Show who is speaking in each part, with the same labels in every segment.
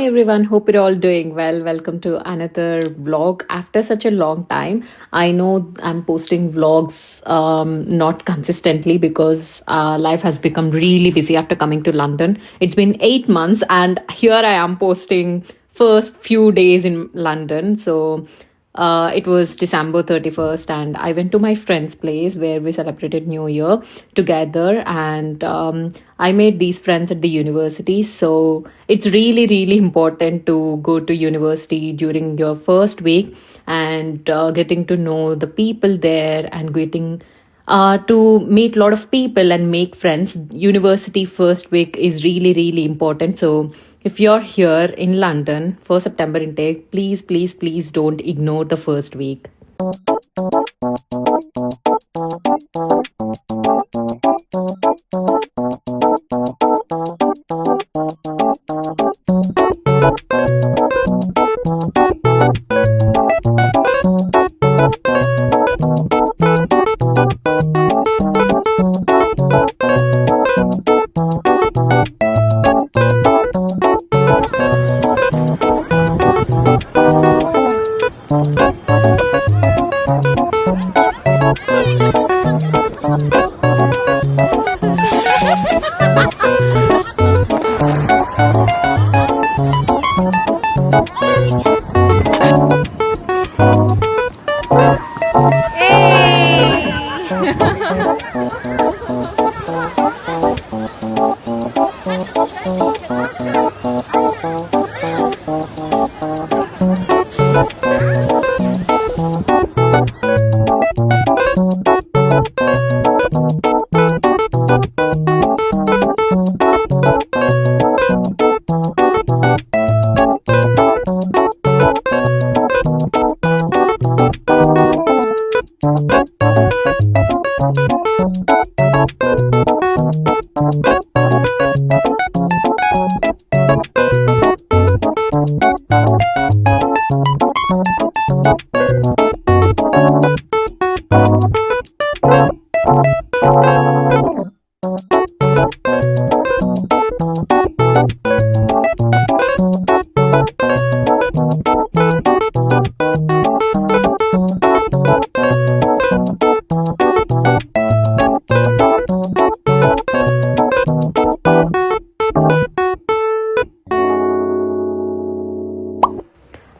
Speaker 1: everyone, hope you're all doing well. Welcome to another vlog after such a long time. I know I'm posting vlogs not consistently because life has become really busy after coming to London. It's been 8 months, and here I am posting first few days in London. So it was December 31st, and I went to my friend's place where we celebrated New Year together. And I made these friends at the university. So it's really, really important to go to university during your first week and getting to know the people there and getting to meet a lot of people and make friends. University first week is really, really important. So if you're here in London for September intake, please, please, please don't ignore the first week.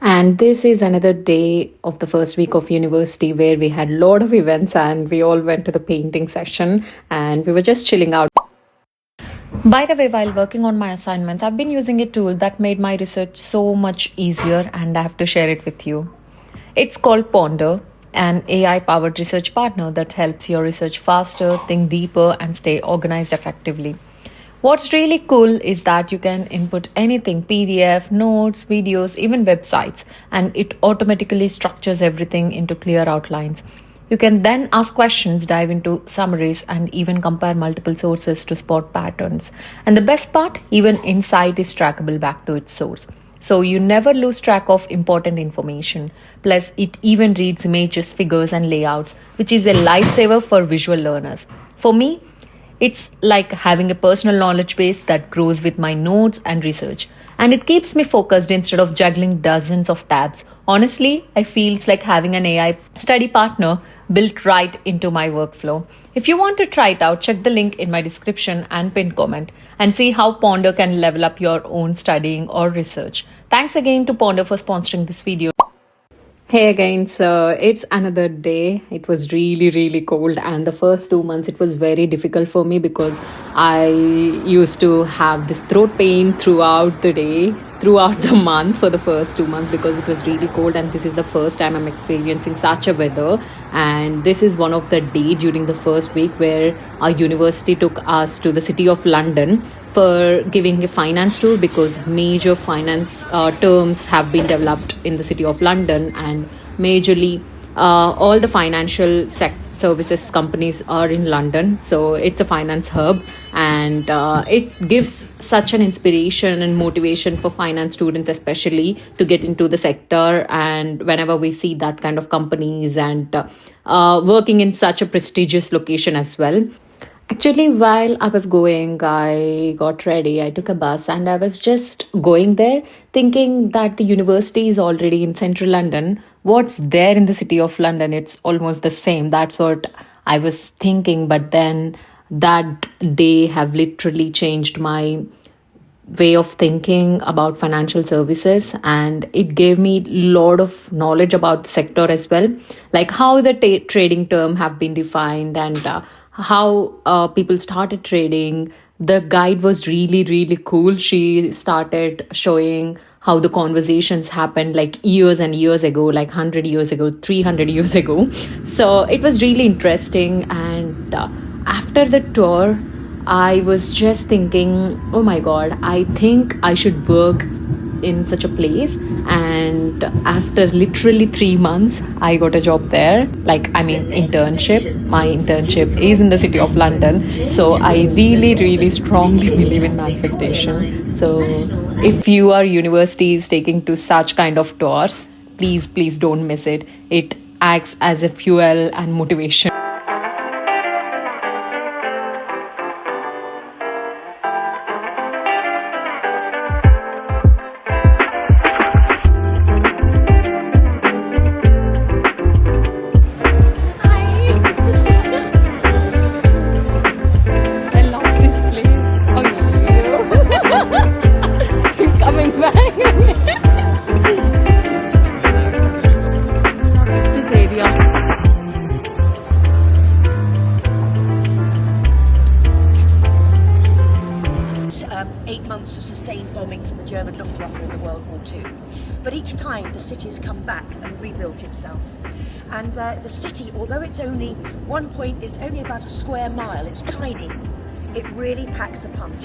Speaker 1: And this is another day of the first week of university where we had a lot of events and we all went to the painting session and we were just chilling out. By the way, while working on my assignments, I've been using a tool that made my research so much easier and I have to share it with you. It's called Ponder, an AI powered research partner that helps your research faster, think deeper, and stay organized effectively. What's really cool is that you can input anything PDF, notes, videos, even websites, and it automatically structures everything into clear outlines. You can then ask questions, dive into summaries, and even compare multiple sources to spot patterns. And the best part, even insight is trackable back to its source. So you never lose track of important information. Plus, it even reads images, figures, and layouts, which is a lifesaver for visual learners. For me, it's like having a personal knowledge base that grows with my notes and research. And it keeps me focused instead of juggling dozens of tabs. Honestly, I feel it's like having an AI study partner built right into my workflow. If you want to try it out, check the link in my description and pinned comment and see how Ponder can level up your own studying or research. Thanks again to Ponder for sponsoring this video. Hey again, so it's another day. It was really, really cold, and the first 2 months it was very difficult for me because I used to have this throat pain throughout the day, throughout the month for the first 2 months because it was really cold, and this is the first time I'm experiencing such a weather. And this is one of the day during the first week where our university took us to the city of London for giving a finance tour because major finance terms have been developed in the city of London, and majorly all the financial services companies are in London. So it's a finance hub, and it gives such an inspiration and motivation for finance students especially to get into the sector. And whenever we see that kind of companies and working in such a prestigious location as well. Actually, while I was going, I got ready. I took a bus and I was just going there thinking that the university is already in central London. What's there in the city of London? It's almost the same. That's what I was thinking. But then that day have literally changed my way of thinking about financial services, and it gave me a lot of knowledge about the sector as well, like how the trading term have been defined, and how people started trading. The guide was really really cool. She started showing how the conversations happened like years and years ago, like 100 years ago, 300 years ago. So it was really interesting. And after the tour, I was just thinking, oh my God, I think I should work in such a place. And after literally 3 months, I got a job there. Like, I mean, internship. My internship is in the city of London. So I really, really strongly believe in manifestation. So if you are universities taking to such kind of tours, please, please don't miss it. It acts as a fuel and motivation. I love this place. Oh, yeah. He's coming back. This area.
Speaker 2: 8 months of sustained bombing from the German Luftwaffe in the World War II. But each time the city has come back and rebuilt itself. And the city, although it's only it's only about a square mile, it's tiny, it really packs a punch,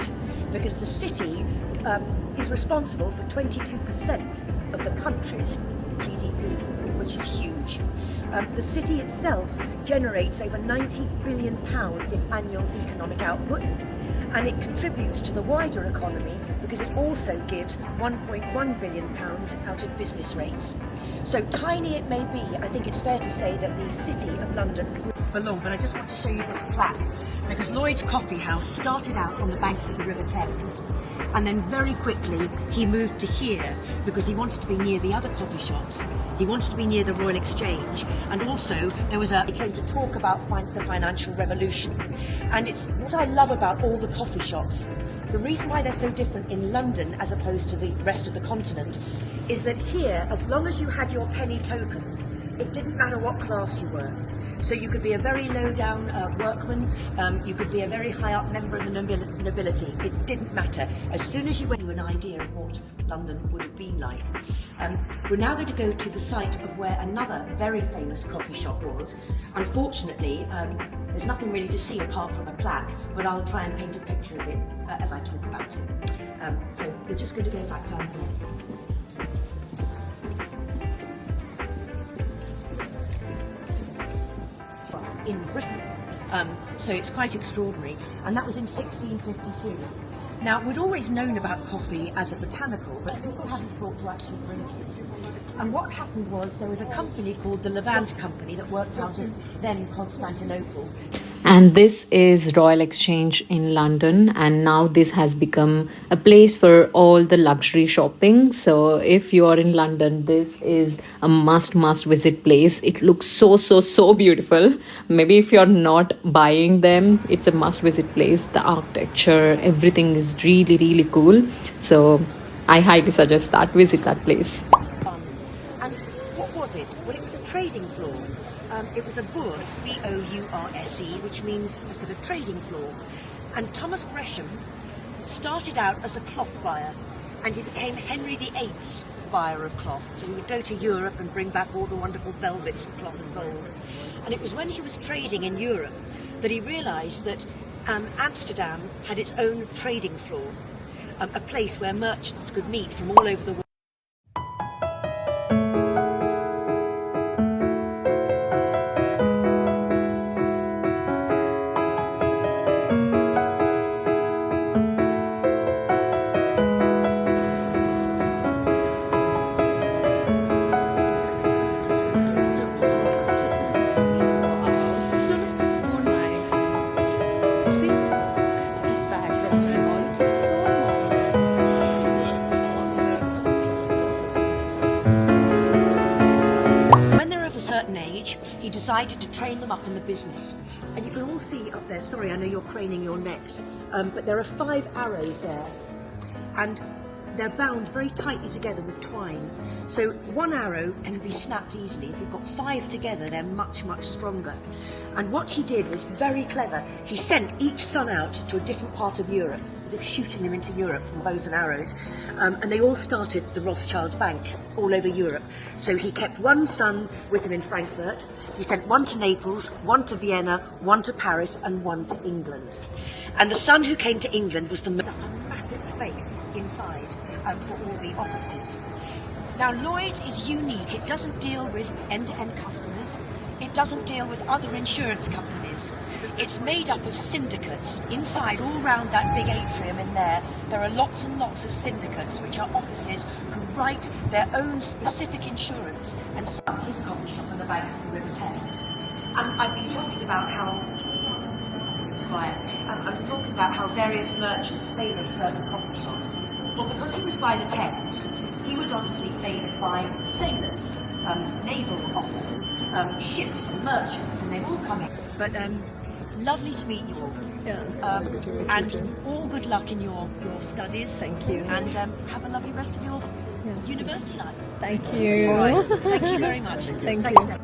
Speaker 2: because the city is responsible for 22% of the country's GDP, which is huge. The city itself generates over £90 billion in annual economic output, and it contributes to the wider economy because it also gives £1.1 billion out of business rates. So tiny it may be, I think it's fair to say that the City of London for long, but I just want to show you this plaque, because Lloyd's Coffee House started out on the banks of the River Thames, and then very quickly he moved to here because he wanted to be near the other coffee shops. He wanted to be near the Royal Exchange, and also he came to talk about the financial revolution. And it's what I love about all the coffee shops. The reason why they're so different in London as opposed to the rest of the continent is that here, as long as you had your penny token, it didn't matter what class you were. So you could be a very low-down workman, you could be a very high-up member of the nobility. It didn't matter. As soon as you went to an idea of what London would have been like. We're now going to go to the site of where another very famous coffee shop was. Unfortunately, there's nothing really to see apart from a plaque, but I'll try and paint a picture of it as I talk about it. So we're just going to go back down here. In Britain. So it's quite extraordinary, and that was in 1652. Now, we'd always known about coffee as a botanical, but people hadn't thought to actually drink it. And what happened was there was a company called the Levant Company that worked out of then Constantinople.
Speaker 1: And this is Royal Exchange in London, and now this has become a place for all the luxury shopping. So if you are in London, this is a must visit place. It looks so beautiful. Maybe if you're not buying them, it's a must visit place. The architecture, everything is really cool. So I highly suggest that visit that place.
Speaker 2: And what was it? Well, it was a trading floor. It was a bourse, B-O-U-R-S-E, which means a sort of trading floor. And Thomas Gresham started out as a cloth buyer, and he became Henry VIII's buyer of cloth. So he would go to Europe and bring back all the wonderful velvets, cloth and gold. And it was when he was trading in Europe that he realised that Amsterdam had its own trading floor, a place where merchants could meet from all over the world. decided to train them up in the business. And you can all see up there, sorry, I know you're craning your necks, but there are 5 arrows there. And they're bound very tightly together with twine. So one arrow can be snapped easily. If you've got 5 together, they're much, much stronger. And what he did was very clever. He sent each son out to a different part of Europe, as if shooting them into Europe from bows and arrows. And they all started the Rothschild's Bank all over Europe. So he kept one son with him in Frankfurt. He sent one to Naples, one to Vienna, one to Paris, and one to England. And the son who came to England was a massive space inside for all the offices. Now Lloyd's is unique. It doesn't deal with end-to-end customers. It doesn't deal with other insurance companies. It's made up of syndicates. Inside, all round that big atrium in there, there are lots and lots of syndicates, which are offices who write their own specific insurance and set up his coffee shop on the banks of the River Thames. And I've been talking about how I was talking about how various merchants favoured certain coffee shops. Well, because he was by the Thames, he was obviously favoured by sailors, naval officers, ships and merchants, and they've all come in. But lovely to meet you all.
Speaker 1: Yeah.
Speaker 2: And all good luck in your studies.
Speaker 1: Thank you.
Speaker 2: And have a lovely rest of your university life.
Speaker 1: Thank you.
Speaker 2: All right. Thank you very much.
Speaker 1: Thank
Speaker 2: Thanks,
Speaker 1: you.
Speaker 2: Steph.